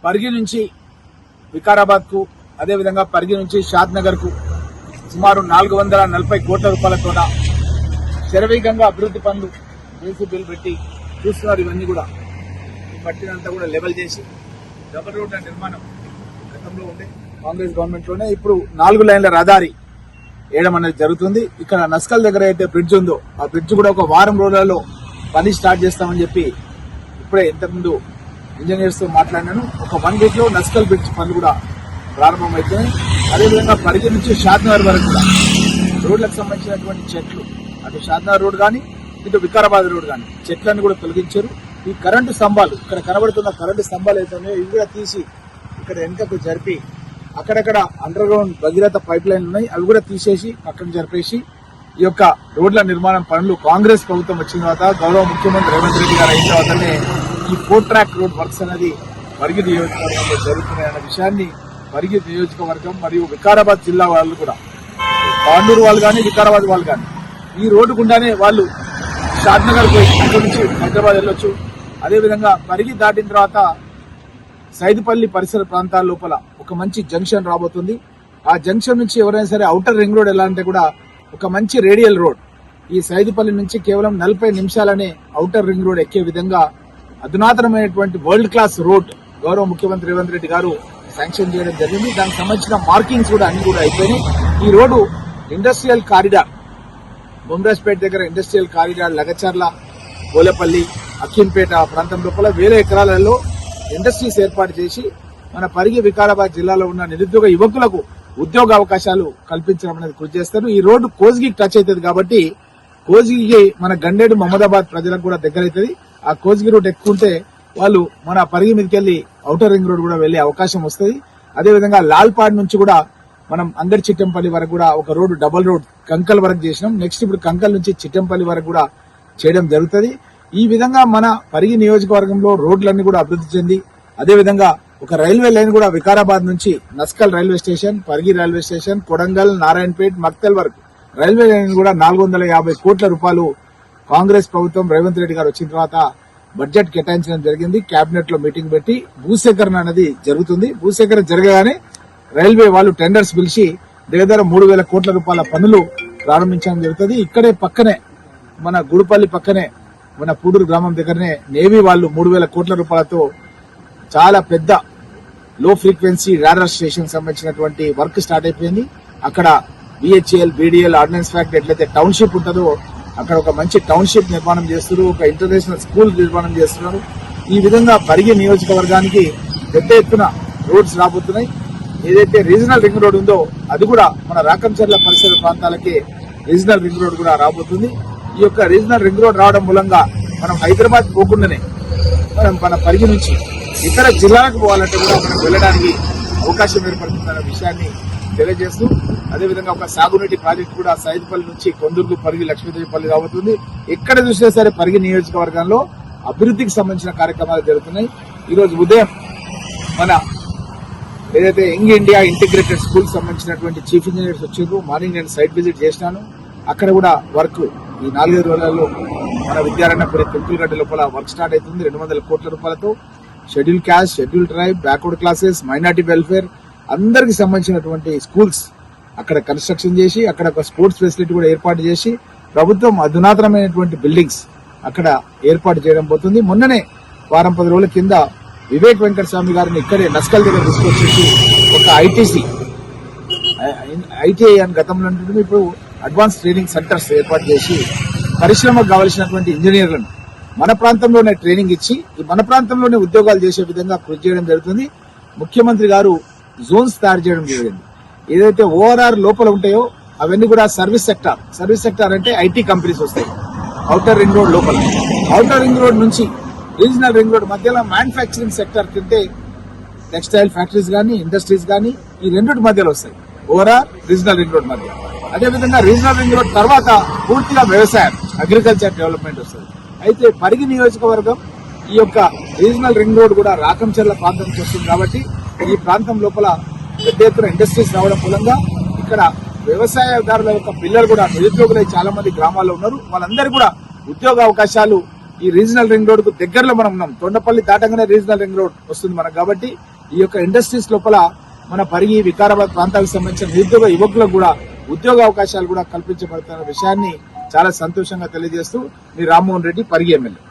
పరిగి నుంచి వికారాబాద్ కు అదేవిధంగా పరిగి నుంచి షాద్ నగర్ కు సుమారు 440 కోట్ల రూపాయలతోన శరవేగంగా అభివృద్ధి పనులు జేసీబీలు పెట్టి చూస్తున్నారు. ఇవన్నీ కూడా ఈ మట్టినంతా కూడా లెవెల్ చేసి డబుల్ రోడ్ల నిర్మాణం గతంలో ఉండే కాంగ్రెస్ గవర్నమెంట్ లోనే ఇప్పుడు 4 లైన్ల రహదారి వేయడం అనేది జరుగుతుంది. ఇక్కడ నస్కల్ దగ్గర అయితే బ్రిడ్జ్ ఉందో ఆ బ్రిడ్జ్ కూడా ఒక వారం రోజులలో పని స్టార్ట్ చేస్తామని చెప్పి ఇప్పుడే ఇంతకుముందు ఇంజనీర్స్ తో మాట్లాడినాను. ఒక 1 వీక్ లో నస్కల్ బ్రిడ్జ్ పనులు కూడా ప్రారంభమవుతాయి. అదేవిధంగా పరిగి నుంచి షాద్నగర్ వరకు కూడా రోడ్లకు సంబంధించినటువంటి చెట్లు, అటు షాద్నగర్ రోడ్ కానీ ఇటు వికారాబాద్ రోడ్ కానీ చెట్లను కూడా తొలగించారు. ఈ కరెంటు స్తంభాలు ఇక్కడ కనబడుతున్న కరెంటు స్తంభాలు అయితే ఇవి కూడా తీసి ఇక్కడ వెనుకకు జరిపి అక్కడక్కడ అండర్ గ్రౌండ్ భగీరథ పైప్ లైన్లు ఉన్నాయి, అవి కూడా తీసేసి పక్కన జరిపేసి ఈ యొక్క రోడ్ల నిర్మాణం పనులు కాంగ్రెస్ ప్రభుత్వం వచ్చిన తర్వాత గౌరవ ముఖ్యమంత్రి రేవంత్ రెడ్డి గారు అయిన తర్వాతనే ఈ 4 ట్రాక్ రోడ్ వర్క్స్ అనేది పరిగి నియోజకవర్గంలో జరుగుతున్నాయన్న విషయాన్ని పరిగి నియోజకవర్గం మరియు వికారాబాద్ జిల్లా వాళ్ళు కూడా, పాండూరు వాళ్ళు కానీ వికారాబాద్ వాళ్ళు కానీ ఈ రోడ్డు గుండానే వాళ్ళు షాద్నగర్ పోయి అక్కడి నుంచి హైదరాబాద్ వెళ్ళొచ్చు. అదేవిధంగా పరిగి దాటిన తర్వాత సైదుపల్లి పరిసర ప్రాంతాల లోపల ఒక మంచి జంక్షన్ రాబోతుంది. ఆ జంక్షన్ నుంచి ఎవరైనా సరే ఔటర్ రింగ్ రోడ్ ఎలా అంటే కూడా ఒక మంచి రేడియల్ రోడ్ ఈ సైదుపల్లి నుంచి కేవలం 40 నిమిషాలనే ఔటర్ రింగ్ రోడ్ ఎక్కే విధంగా అధునాతనమైనటువంటి వరల్డ్ క్లాస్ రోడ్ గౌరవ ముఖ్యమంత్రి రేవంత్ రెడ్డి గారు శాంక్షన్ చేయడం జరిగింది. దానికి సంబంధించిన మార్కింగ్స్ కూడా అన్ని కూడా అయిపోయినాయి. ఈ రోడ్డు ఇండస్ట్రియల్ కారిడార్ బొమ్రాజ్పేట దగ్గర ఇండస్ట్రియల్ కారిడార్ లగచర్ల, గోలేపల్లి, అక్కింపేట ప్రాంతం లోపల వేల ఎకరాలలో ఇండస్ట్రీస్ ఏర్పాటు చేసి మన పరిగి వికారాబాద్ జిల్లాలో ఉన్న నిరుద్యోగ యువకులకు ఉద్యోగ అవకాశాలు కల్పించడం అనేది కృషి చేస్తారు. ఈ రోడ్డు కోజ్గికి టచ్ అవుతుంది కాబట్టి కోజ్గికి మన గండేడు మహమ్మదాబాద్ ప్రజలకు కూడా దగ్గర అవుతుంది. ఆ కోజ్గి రోడ్ ఎక్కుంటే వాళ్ళు మన పరిగి మీదకెళ్లి ఔటర్ రింగ్ రోడ్ కూడా వెళ్లే అవకాశం వస్తుంది. అదేవిధంగా లాల్పాడ్ నుంచి కూడా మనం అందరి చిట్టంపల్లి వరకు కూడా ఒక రోడ్డు డబుల్ రోడ్ కంకల్ వరకు చేసినాం. నెక్స్ట్ ఇప్పుడు కంకల్ నుంచి చిట్టంపల్లి వరకు కూడా చేయడం జరుగుతుంది. ఈ విధంగా మన పరిగి నియోజకవర్గంలో రోడ్లన్నీ కూడా అభివృద్ధి చెంది అదేవిధంగా ఒక రైల్వే లైన్ కూడా వికారాబాద్ నుంచి Naskal railway station, Parigi railway station, Kodangal, Narayanpet, Maktal వరకు రైల్వే లైన్ కూడా 450 కోట్ల రూపాయలు కాంగ్రెస్ ప్రభుత్వం రేవంత్ రెడ్డి గారు వచ్చిన తర్వాత బడ్జెట్ కేటాయించడం జరిగింది. కేబినెట్ లో మీటింగ్ పెట్టి భూసేకరణ అనేది జరుగుతుంది. భూసేకరణ జరగగానే రైల్వే వాళ్ళు టెండర్స్ పిలిచి దగ్గర 3,000 కోట్ల రూపాయల పనులు ప్రారంభించడం జరుగుతుంది. ఇక్కడే పక్కనే మన గుడిపల్లి పక్కనే మన పూడూరు గ్రామం దగ్గరనే నేవీ వాళ్ళు 3,000 కోట్ల రూపాయలతో చాలా పెద్ద లో ఫ్రీక్వెన్సీ రాడార్ స్టేషన్ సంబంధించినటువంటి వర్క్ స్టార్ట్ అయిపోయింది. అక్కడ బిహెచ్ఎల్, బీడీఎల్, ఆర్డినెన్స్ ఫ్యాక్టరీ ఎట్లయితే టౌన్షిప్ ఉంటుందో అక్కడ ఒక మంచి టౌన్షిప్ నిర్మాణం చేస్తున్నారు, ఒక ఇంటర్నేషనల్ స్కూల్ నిర్మాణం చేస్తున్నారు. ఈ విధంగా పరిగి నియోజకవర్గానికి పెద్ద ఎత్తున రోడ్స్ రాబోతున్నాయి. ఏదైతే రీజనల్ రింగ్ రోడ్ ఉందో అది కూడా మన రాకంచర్ల పరిసర ప్రాంతాలకి రీజనల్ రింగ్ రోడ్ కూడా రాబోతుంది. ఈ యొక్క రీజనల్ రింగ్ రోడ్ రావడం మూలంగా మనం హైదరాబాద్ పోకుండానే మనం మన పరిగి నుంచి ఇతర జిల్లాలకు పోవాలంటే కూడా మనం వెళ్ళడానికి అవకాశం ఏర్పడుతుందన్న విషయాన్ని తెలియజేస్తూ అదేవిధంగా ఒక సాగునీటి ప్రాజెక్టు కూడా సైదుపల్లి నుంచి కొందూరు, పరిగి, లక్ష్మీదేవిపల్లి రాబోతుంది. ఎక్కడ చూసినా సరే పరిగి నియోజకవర్గంలో అభివృద్ధికి సంబంధించిన కార్యక్రమాలు జరుగుతున్నాయి. ఈ రోజు ఉదయం మన ఏదైతే యంగ్ ఇండియా ఇంటిగ్రేటెడ్ స్కూల్ సంబంధించినటువంటి చీఫ్ ఇంజనీర్స్ వచ్చారు. మార్నింగ్ నేను సైట్ విజిట్ చేసినాను. అక్కడ కూడా వర్క్ ఈ 4-5 రోజులలో మన విద్యారణ్యపురి తుంకులగడ్డ లోపల వర్క్ స్టార్ట్ అవుతుంది. 200 కోట్ల రూపాయలతో schedule caste, schedule tribe, backward classes, minority welfare అందరికి సంబంధించినటువంటి స్కూల్స్ అక్కడ కన్స్ట్రక్షన్ చేసి అక్కడ ఒక స్పోర్ట్స్ ఫెసిలిటీ కూడా ఏర్పాటు చేసి ప్రభుత్వం అధునాతనమైనటువంటి బిల్డింగ్స్ అక్కడ ఏర్పాటు చేయడం పోతుంది. మొన్ననే వారం 10 రోజుల కింద వివేక్ వెంకట స్వామి గారిని ఇక్కడే నస్కల్ దగ్గర తీసుకొచ్చేసి ఒక ఐటీఐ అని గతంలో ఉంటుంది, ఇప్పుడు అడ్వాన్స్ ట్రైనింగ్ సెంటర్స్ ఏర్పాటు చేసి పరిశ్రమకు కావలసినటువంటి ఇంజనీర్లను మన ప్రాంతంలోనే ట్రైనింగ్ ఇచ్చి మన ప్రాంతంలోనే ఉద్యోగాలు చేసే విధంగా కృషి చేయడం జరుగుతుంది. ముఖ్యమంత్రి గారు జోన్స్ తయారు చేయడం జరిగింది. ఏదైతే ఓఆర్ఆర్ లోపల ఉంటాయో అవన్నీ కూడా సర్వీస్ సెక్టార్ అంటే ఐటీ కంపెనీస్ వస్తాయి. ఔటర్ రింగ్ రోడ్ లోపల, ఔటర్ రింగ్ రోడ్ నుంచి రీజనల్ రింగ్ రోడ్ మధ్యలో మ్యానుఫ్యాక్చరింగ్ సెక్టర్ కింటే టెక్స్టైల్ ఫ్యాక్టరీస్ గానీ, ఇండస్ట్రీస్ గానీ ఈ రెండింటి మధ్యలో వస్తాయి. ఓఆర్ఆర్ రీజనల్ రింగ్ రోడ్ మధ్య. అదేవిధంగా రీజనల్ రింగ్ రోడ్ తర్వాత పూర్తిగా వ్యవసాయం, అగ్రికల్చర్ డెవలప్మెంట్ వస్తుంది. అయితే పరిగి నియోజకవర్గం ఈ యొక్క రీజనల్ రింగ్ రోడ్ కూడా రాకంచర్ల ప్రాంతానికి వస్తుంది కాబట్టి ఈ ప్రాంతం లోపల పెద్ద ఎత్తున ఇండస్ట్రీస్ రావడం మూలంగా ఇక్కడ వ్యవసాయదారుల యొక్క పిల్లలు కూడా నిరుద్యోగులై చాలా మంది గ్రామాల్లో ఉన్నారు. వాళ్ళందరూ కూడా ఉద్యోగ అవకాశాలు ఈ రీజనల్ రింగ్ రోడ్ కు దగ్గరలో మనం ఉన్నాం. తొండపల్లి దాటంగానే రీజనల్ రింగ్ రోడ్ వస్తుంది మనకు. కాబట్టి ఈ యొక్క ఇండస్ట్రీస్ లోపల మన పరిగి వికారాబాద్ ప్రాంతానికి సంబంధించిన నిరుద్యోగ యువకులకు కూడా ఉద్యోగ అవకాశాలు కూడా కల్పించబడుతున్న విషయాన్ని చాలా సంతోషంగా తెలియజేస్తూ మీ రామ్మోహన్ రెడ్డి పరిగి ఎమ్మెల్యే.